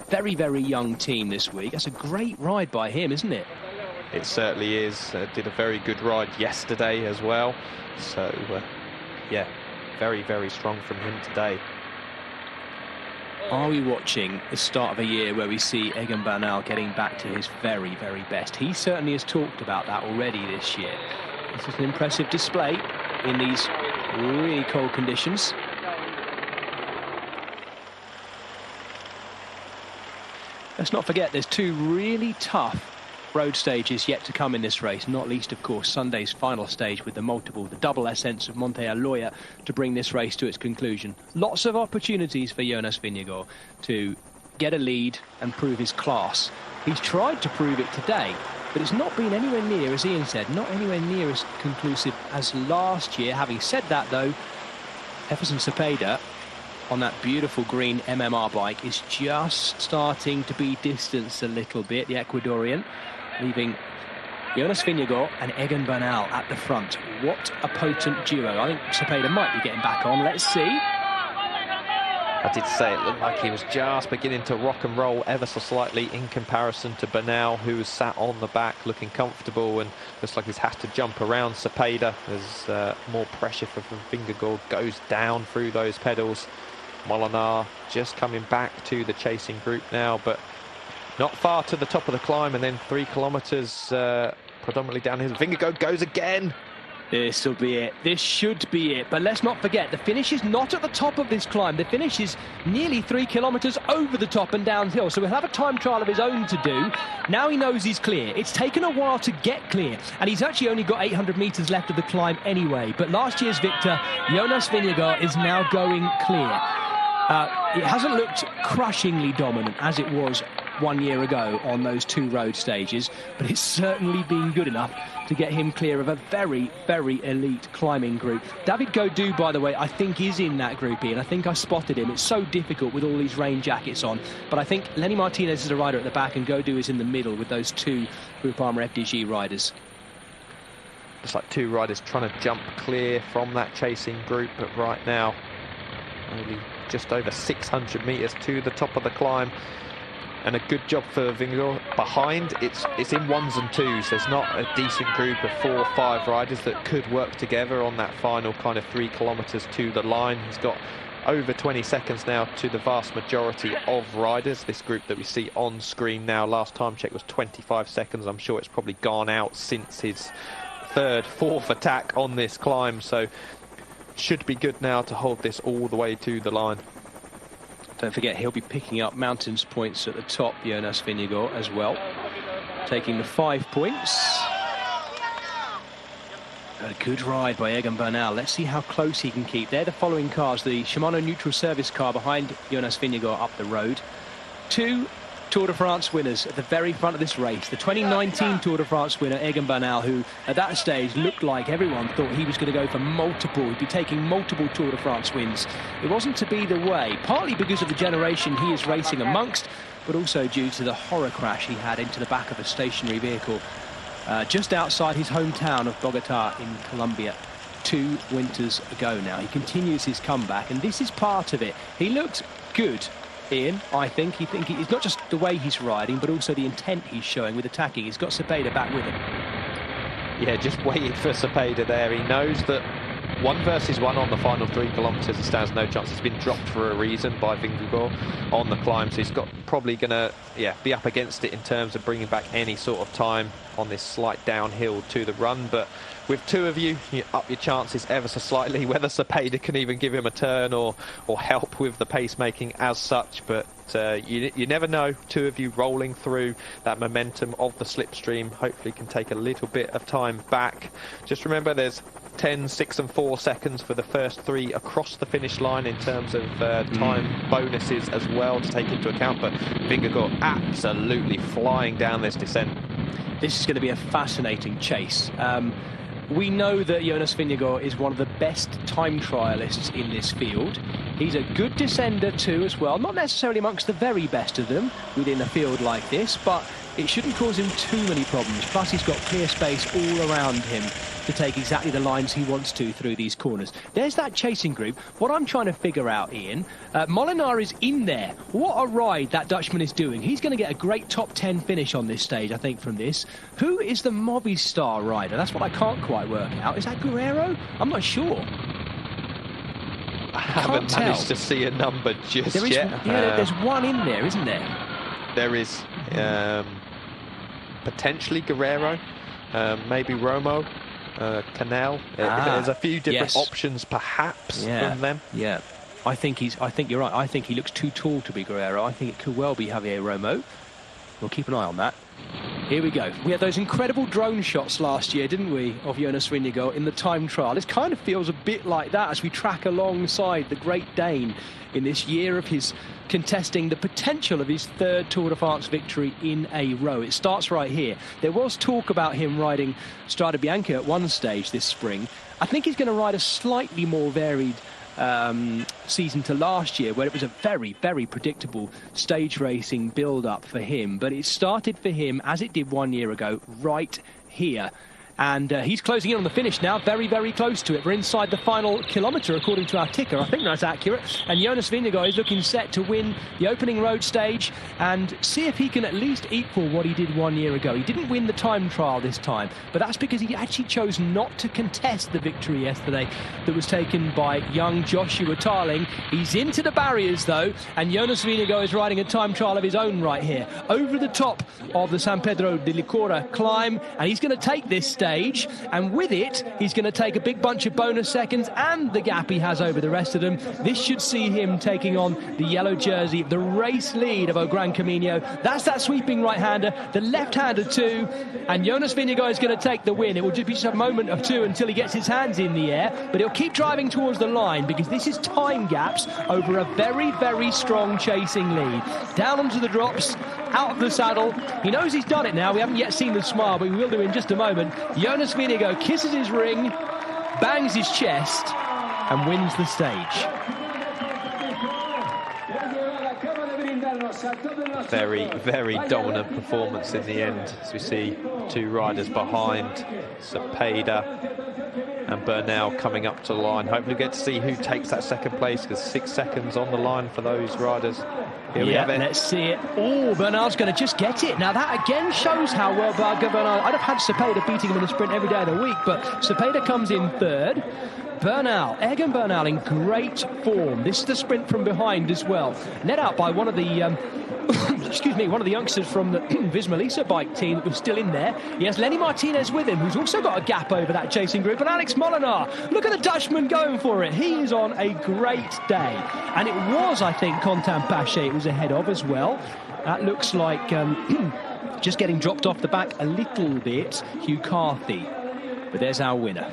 very, very young team this week. That's a great ride by him, isn't it? It certainly is. Did a very good ride yesterday as well. So, yeah, very, very strong from him today. Are we watching the start of a year where we see Egan Bernal getting back to his very, very best? He certainly has talked about that already this year. This is an impressive display in these really cold conditions. Let's not forget there's two really tough road stages yet to come in this race, not least of course Sunday's final stage with the double ascents of Monte Aloia to bring this race to its conclusion. Lots of opportunities for Jonas Vingegaard to get a lead and prove his class. He's tried to prove it today, but it's not been anywhere near, as Ian said, not anywhere near as conclusive as last year. Having said that though, Jefferson Cepeda on that beautiful green MMR bike is just starting to be distanced a little bit, the Ecuadorian, leaving Jonas Vingegaard and Egan Bernal at the front. What a potent duo. I think Cepeda might be getting back on. Let's see. I did say it looked like he was just beginning to rock and roll ever so slightly in comparison to Bernal, who was sat on the back looking comfortable, and looks like he's had to jump around Cepeda as more pressure for Vingegaard goes down through those pedals. Molenaar just coming back to the chasing group now, but not far to the top of the climb, and then 3 kilometers predominantly downhill. Vingegaard goes again. This will be it. This should be it. But let's not forget, the finish is not at the top of this climb. The finish is nearly 3 kilometers over the top and downhill. So he'll have a time trial of his own to do. Now he knows he's clear. It's taken a while to get clear, and he's actually only got 800 meters left of the climb anyway. But last year's victor, Jonas Vingegaard, is now going clear. It hasn't looked crushingly dominant as it was 1 year ago on those 2 road stages, but it's certainly been good enough to get him clear of a very, very elite climbing group. David Gaudu, by the way, I think is in that group, Ian. I think I spotted him. It's so difficult with all these rain jackets on, but I think Lenny Martinez is a rider at the back and Gaudu is in the middle with those 2 Groupama FDG riders. It's like 2 riders trying to jump clear from that chasing group, but right now only just over 600 meters to the top of the climb, and a good job for Vingegaard. Behind, it's in 1s and 2s. There's not a decent group of 4 or 5 riders that could work together on that final kind of 3 kilometers to the line. He's got over 20 seconds now to the vast majority of riders. This group that we see on screen now, last time check was 25 seconds. I'm sure it's probably gone out since his 3rd, 4th attack on this climb, so should be good now to hold this all the way to the line. Don't forget, he'll be picking up mountains points at the top, Jonas Vingegaard, as well. Taking the 5 points. A good ride by Egan Bernal. Let's see how close he can keep. They're the following cars. The Shimano neutral service car behind Jonas Vingegaard up the road. 2 Tour de France winners at the very front of this race. The 2019 Tour de France winner, Egan Bernal, who at that stage looked like everyone thought he was going to go for multiple. He'd be taking multiple Tour de France wins. It wasn't to be the way, partly because of the generation he is racing amongst, but also due to the horror crash he had into the back of a stationary vehicle just outside his hometown of Bogota in Colombia 2 winters ago now. He continues his comeback, and this is part of it. He looked good, Ian, I think. It's not just the way he's riding, but also the intent he's showing with attacking. He's got Cepeda back with him. Yeah, just waited for Cepeda there. He knows that 1 versus 1 on the final 3 kilometers, he stands no chance. He's been dropped for a reason by Vingegaard on the climb, so he's got probably going to be up against it in terms of bringing back any sort of time on this slight downhill to the run. But with 2 of you, you up your chances ever so slightly, whether Cepeda can even give him a turn or help with the pacemaking as such. But you never know. 2 of you rolling through that momentum of the slipstream hopefully can take a little bit of time back. Just remember, there's 10, 6 and 4 seconds for the first 3 across the finish line in terms of time bonuses as well to take into account. But Vingegaard absolutely flying down this descent. This is going to be a fascinating chase. We know that Jonas Vingegaard is one of the best time trialists in this field. He's a good descender too as well. Not necessarily amongst the very best of them within a field like this, but it shouldn't cause him too many problems. Plus, he's got clear space all around him to take exactly the lines he wants to through these corners. There's that chasing group. What I'm trying to figure out, Ian, Molenaar is in there. What a ride that Dutchman is doing. He's going to get a great top 10 finish on this stage, I think, from this. Who is the Movistar rider? That's what I can't quite work out. Is that Guerrero? I'm not sure. I haven't managed to see a number just yet. Yeah, there's one in there, isn't there? There is potentially Guerrero, maybe Romo, Canal. There's a few different options, perhaps, from them. Yeah, I think you're right. I think he looks too tall to be Guerrero. I think it could well be Javier Romo. We'll keep an eye on that. Here we go. We had those incredible drone shots last year, didn't we, of Jonas Vingegaard in the time trial. This kind of feels a bit like that as we track alongside the Great Dane in this year of his contesting the potential of his third Tour de France victory in a row. It starts right here. There was talk about him riding Strade Bianche at one stage this spring. I think he's going to ride a slightly more varied season to last year, where it was a very, very predictable stage racing build-up for him. But it started for him, as it did 1 year ago, right here. And he's closing in on the finish now, very, very close to it. We're inside the final kilometre, according to our ticker. I think that's accurate. And Jonas Vingegaard is looking set to win the opening road stage and see if he can at least equal what he did 1 year ago. He didn't win the time trial this time, but that's because he actually chose not to contest the victory yesterday that was taken by young Joshua Tarling. He's into the barriers, though, and Jonas Vingegaard is riding a time trial of his own right here, over the top of the San Pedro de Licora climb, and he's going to take this stage. And with it, he's going to take a big bunch of bonus seconds and the gap he has over the rest of them. This should see him taking on the yellow jersey, the race lead of O Gran Camiño. That's that sweeping right-hander, the left-hander too, and Jonas Vingegaard is going to take the win. It will just be just a moment or two until he gets his hands in the air, but he'll keep driving towards the line because this is time gaps over a very, very strong chasing lead. Down onto the drops, out of the saddle. He knows he's done it now. We haven't yet seen the smile, but we will do in just a moment. Jonas Vingegaard kisses his ring, bangs his chest, and wins the stage. Very, very dominant performance in the end, as we see two riders behind, Cepeda and Bernal coming up to the line. Hopefully we get to see who takes that second place, because 6 seconds on the line for those riders. Here we have it. Let's see it. Oh, Bernal's going to just get it. Now that again shows how well Bernal... I'd have had Cepeda beating him in a sprint every day of the week, but Cepeda comes in third. Bernal, Egan Bernal in great form. This is the sprint from behind as well. Led out by one of the... excuse me, one of the youngsters from the Visma Lisa bike team that was still in there. He has Lenny Martinez with him, who's also got a gap over that chasing group. And Alex Molenaar, look at the Dutchman going for it. He is on a great day. And it was, I think, Quentin Pache it was ahead of as well. That looks like just getting dropped off the back a little bit, Hugh Carthy. But there's our winner.